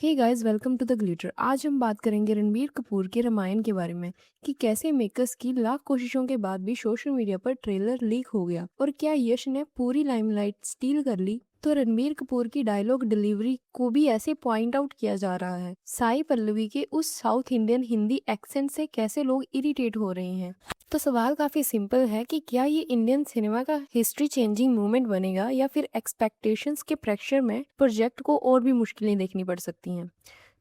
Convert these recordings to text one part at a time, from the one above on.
Hey guys, welcome to the glitter. आज हम बात करेंगे रणबीर कपूर के रामायण के बारे में कि कैसे मेकर्स की लाख कोशिशों के बाद भी सोशल मीडिया पर ट्रेलर लीक हो गया और क्या यश ने पूरी लाइमलाइट स्टील कर ली। तो रणबीर कपूर की डायलॉग डिलीवरी को भी ऐसे पॉइंट आउट किया जा रहा है। साई पल्लवी के उस साउथ इंडियन हिंदी एक्सेंट से कैसे लोग इरिटेट हो रहे हैं। तो सवाल काफी सिंपल है कि क्या ये इंडियन सिनेमा का हिस्ट्री चेंजिंग मूवमेंट बनेगा या फिर एक्सपेक्टेशंस के प्रेशर में प्रोजेक्ट को और भी मुश्किलें देखनी पड़ सकती हैं।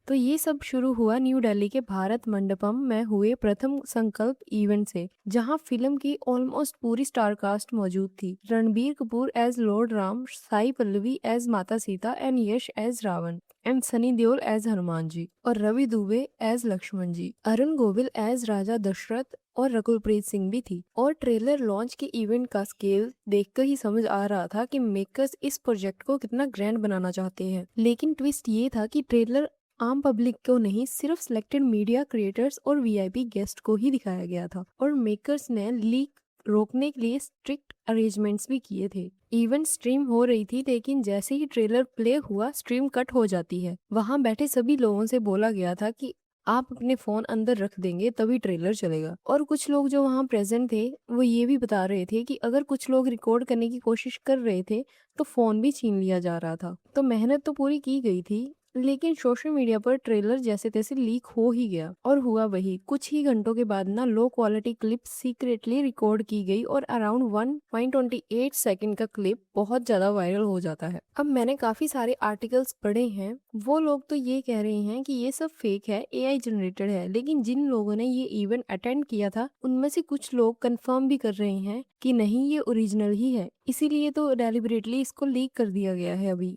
तो ये सब शुरू हुआ न्यू दिल्ली के भारत मंडपम में हुए प्रथम संकल्प इवेंट से, जहां फिल्म की ऑलमोस्ट पूरी स्टार कास्ट मौजूद थी। Ranbir Kapoor as lord Ram, Sai Pallavi as Mata Sita and Yash as Ravan and Sunny Deol as Hanuman ji और रवि दुबे एज लक्ष्मण जी, अरुण गोविल एज राजा दशरथ और रकुलप्रीत सिंह भी थी। और ट्रेलर लॉन्च के इवेंट का स्केल देखकर ही समझ आ रहा था कि मेकर्स इस प्रोजेक्ट को कितना ग्रैंड बनाना चाहते हैं। लेकिन ट्विस्ट ये था कि ट्रेलर आम पब्लिक को नहीं, सिर्फ सिलेक्टेड मीडिया क्रिएटर्स और वीआईपी गेस्ट को ही दिखाया गया था। और मेकर्स ने लीक रोकने के लिए स्ट्रिक्ट अरेंजमेंट्स भी किए थे। इवेंट स्ट्रीम हो रही थी, लेकिन जैसे ही ट्रेलर प्ले हुआ स्ट्रीम कट हो जाती है। वहां बैठे सभी लोगों से बोला गया था कि आप अपने फोन अंदर रख देंगे तभी ट्रेलर चलेगा। और कुछ लोग जो वहां प्रेजेंट थे वो ये भी बता रहे थे कि अगर कुछ लोग रिकॉर्ड करने की कोशिश कर रहे थे तो फोन भी छीन लिया जा रहा था। तो मेहनत तो पूरी की गई थी, लेकिन सोशल मीडिया पर ट्रेलर जैसे तैसे लीक हो ही गया। और हुआ वही, कुछ ही घंटों के बाद ना low quality clip secretly record की गई और अराउंड 1.28 सेकंड का क्लिप बहुत ज्यादा वायरल हो जाता है। अब मैंने काफी सारे आर्टिकल्स पढ़े हैं, वो लोग तो ये कह रहे हैं कि ये सब फेक है, एआई जनरेटेड है। लेकिन जिन लोगों ने ये इवेंट अटेंड किया था उनमें से कुछ लोग कंफर्म भी कर रहे हैं कि नहीं, ये ओरिजिनल ही है, इसीलिए तो डेलिबरेटली इसको लीक कर दिया गया है अभी।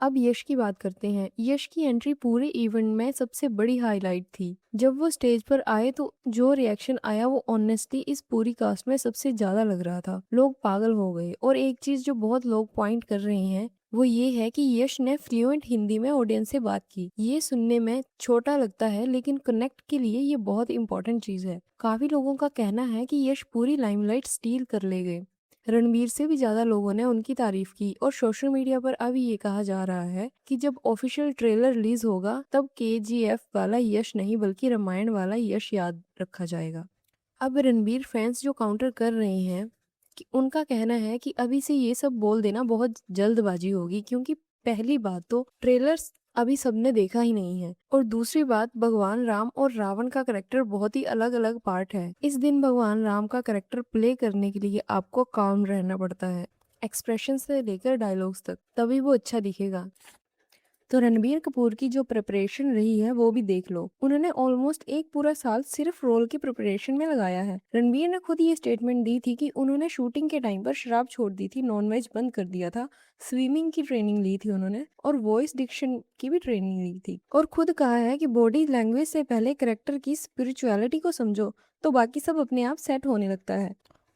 अब यश की बात करते हैं। यश की एंट्री पूरे इवेंट में सबसे बड़ी हाईलाइट थी। जब वो स्टेज पर आए तो जो रिएक्शन आया वो ऑनेस्टली इस पूरी कास्ट में सबसे ज्यादा लग रहा था। लोग पागल हो गए। और एक चीज जो बहुत लोग पॉइंट कर रहे हैं वो ये है कि यश ने फ्लुएंट हिंदी में ऑडियंस से बात की। ये सुनने में छोटा लगता है, लेकिन कनेक्ट के लिए ये बहुत इंपॉर्टेंट चीज है। काफी लोगों का कहना है कि यश पूरी लाइमलाइट स्टील कर ले गए। रणबीर से भी ज्यादा लोगों ने उनकी तारीफ की। और सोशल मीडिया पर अब ये कहा जा रहा है कि जब ऑफिशियल ट्रेलर रिलीज होगा तब केजीएफ वाला यश नहीं बल्कि रामायण वाला यश याद रखा जाएगा। अब रणबीर फैंस जो काउंटर कर रहे हैं कि उनका कहना है कि अभी से ये सब बोल देना बहुत जल्दबाजी होगी, क्योंकि पहली बात तो ट्रेलर्स अभी सबने देखा ही नहीं है, और दूसरी बात भगवान राम और रावण का करेक्टर बहुत ही अलग अलग पार्ट है। इस दिन भगवान राम का करेक्टर प्ले करने के लिए आपको काम रहना पड़ता है, एक्सप्रेशन से लेकर डायलॉग्स तक, तभी वो अच्छा दिखेगा। तो रणबीर कपूर की जो प्रिपरेशन रही है वो भी देख लो। उन्होंने ऑलमोस्ट एक पूरा साल सिर्फ रोल की प्रिपरेशन में लगाया है। रणबीर ने खुद ये स्टेटमेंट दी थी कि उन्होंने शूटिंग के टाइम पर शराब छोड़ दी थी, नॉनवेज बंद कर दिया था, स्विमिंग की ट्रेनिंग ली थी उन्होंने, और वॉइस डिक्शन की भी ट्रेनिंग ली थी। और खुद कहा है कि बॉडी लैंग्वेज से पहले करेक्टर की स्पिरिचुअलिटी को समझो तो बाकी सब अपने आप सेट होने लगता है।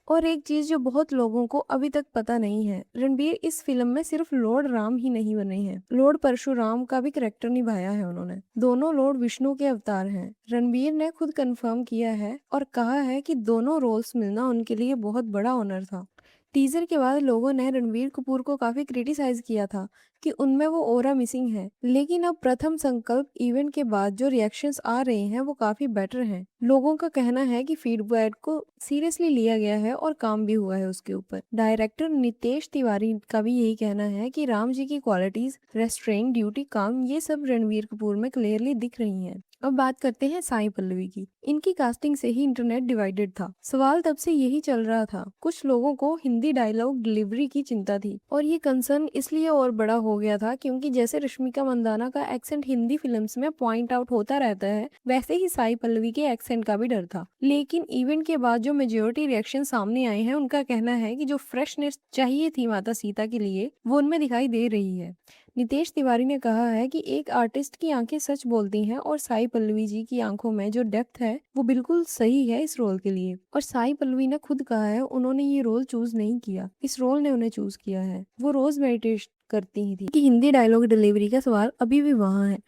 और एक चीज जो बहुत लोगों को अभी तक पता नहीं है, रणबीर इस फिल्म में सिर्फ लॉर्ड राम ही नहीं बने हैं, लॉर्ड परशुराम का भी करेक्टर निभाया है उन्होंने। दोनों लॉर्ड विष्णु के अवतार हैं। रणबीर ने खुद कंफर्म किया है और कहा है कि दोनों रोल्स मिलना उनके लिए बहुत बड़ा ऑनर था। टीजर के बाद लोगों ने रणबीर कपूर को काफी क्रिटिसाइज किया था कि उनमें वो ओरा मिसिंग है, लेकिन अब प्रथम संकल्प इवेंट के बाद जो रिएक्शंस आ रहे हैं वो काफी बेटर हैं। लोगों का कहना है कि फीडबैक को सीरियसली लिया गया है और काम भी हुआ है उसके ऊपर। डायरेक्टर नितेश तिवारी का भी यही कहना है कि राम जी की क्वालिटीज, रेस्ट्रेंट, ड्यूटी, काम, ये सब रणबीर कपूर में क्लियरली दिख रही हैं। अब बात करते हैं साई पल्लवी की। इनकी कास्टिंग से ही इंटरनेट डिवाइडेड था। सवाल तब से यही चल रहा था। कुछ लोगों को हिंदी डायलॉग डिलीवरी की चिंता थी, और ये कंसर्न इसलिए और बड़ा हो गया था क्योंकि जैसे रश्मिका मंदाना का एक्सेंट हिंदी फिल्म्स में पॉइंट आउट होता रहता है, वैसे ही साई पल्लवी के एक्सेंट का भी डर था। लेकिन इवेंट के बाद जो मेजोरिटी रिएक्शन सामने आए हैं उनका कहना है कि जो फ्रेशनेस चाहिए थी माता सीता के लिए वो उनमें दिखाई दे रही है। नितेश तिवारी ने कहा है कि एक आर्टिस्ट की आंखें सच बोलती हैं, और साई पल्लवी जी की आंखों में जो डेप्थ है वो बिल्कुल सही है इस रोल के लिए। और साई पल्लवी ने खुद कहा है उन्होंने ये रोल चूज नहीं किया, इस रोल ने उन्हें चूज किया है। वो रोज मेडिटेशन करती ही थी कि हिंदी डायलॉग डिलीवरी का सवाल अभी भी वहाँ है।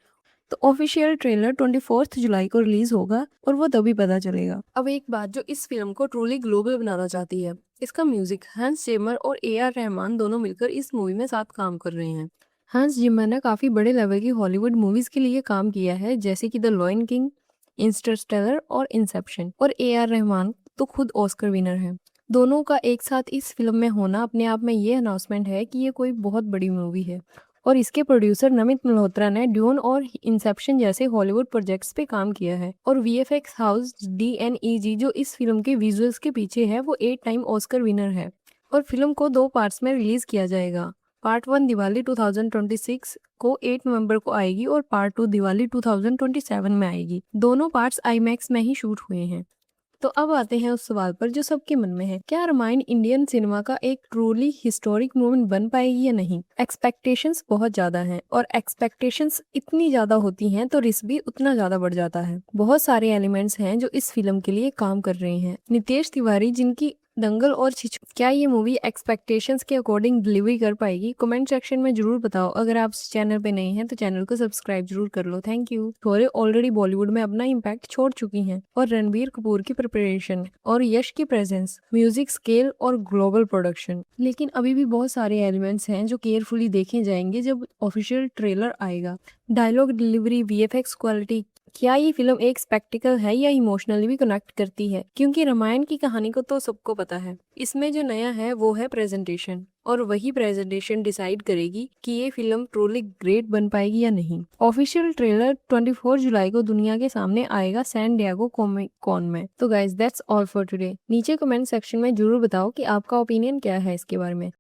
तो ऑफिशियल ट्रेलर 24 जुलाई को रिलीज होगा और वो तभी पता चलेगा। अब एक बात जो इस फिल्म को ट्रूली ग्लोबल बनाना चाहती है, इसका म्यूजिक हंस जिमर और ए आर रहमान दोनों मिलकर इस मूवी में साथ काम कर रहे हैं। हंस जिमर ने काफ़ी बड़े लेवल की हॉलीवुड मूवीज़ के लिए काम किया है, जैसे कि द लॉयन किंग, इंटरस्टेलर और इंसेप्शन। और ए आर रहमान तो खुद ऑस्कर विनर हैं। दोनों का एक साथ इस फिल्म में होना अपने आप में ये अनाउंसमेंट है कि ये कोई बहुत बड़ी मूवी है। और इसके प्रोड्यूसर नमित मल्होत्रा ने ड्यून और इंसेप्शन जैसे हॉलीवुड प्रोजेक्ट्स पे काम किया है। और वीएफएक्स हाउस DNEG जो इस फिल्म के विजुअल्स के पीछे है, वो 8 टाइम ऑस्कर विनर है। और फिल्म को 2 पार्ट्स में रिलीज किया जाएगा। पार्ट 1 दिवाली 2026 को 8 नवंबर को आएगी और पार्ट 2 दिवाली 2027 में आएगी। दोनों पार्ट्स आईमैक्स में ही शूट हुए हैं। तो अब आते हैं उस सवाल पर जो सबके मन में है, क्या रामायण इंडियन सिनेमा का एक ट्रूली हिस्टोरिक मूवमेंट बन पाएगी या नहीं। एक्सपेक्टेशंस बहुत ज्यादा हैं और एक्सपेक्टेशंस इतनी ज्यादा होती हैं तो रिस्क भी उतना ज्यादा बढ़ जाता है। बहुत सारे एलिमेंट्स हैं जो इस फिल्म के लिए काम कर रहे हैं। नितेश तिवारी जिनकी दंगल और क्या ये मूवी एक्सपेक्टेशंस के अकॉर्डिंग डिलीवरी कर पाएगी? कमेंट सेक्शन में जरूर बताओ। अगर आप इस चैनल पे नए हैं तो चैनल को सब्सक्राइब जरूर कर लो। Thank you. थोड़े ऑलरेडी बॉलीवुड में अपना इम्पैक्ट छोड़ चुकी हैं और रणबीर कपूर की प्रिपरेशन और यश की प्रेजेंस, म्यूजिक स्केल और ग्लोबल प्रोडक्शन, लेकिन अभी भी बहुत सारे एलिमेंट्स हैं जो केयरफुली देखे जाएंगे जब ऑफिशियल ट्रेलर आएगा। डायलॉग डिलीवरी, VFX क्वालिटी, क्या ये फिल्म एक स्पेक्टिकल है या इमोशनली भी कनेक्ट करती है? क्योंकि रामायण की कहानी को तो सबको पता है, इसमें जो नया है वो है प्रेजेंटेशन। और वही प्रेजेंटेशन डिसाइड करेगी कि ये फिल्म ट्रूली ग्रेट बन पाएगी या नहीं। ऑफिशियल ट्रेलर 24 जुलाई को दुनिया के सामने आएगा सैन डिएगो कॉमिक कॉन में। तो guys that's all for today. नीचे कमेंट सेक्शन में जरूर बताओ कि आपका ओपिनियन क्या है इसके बारे में।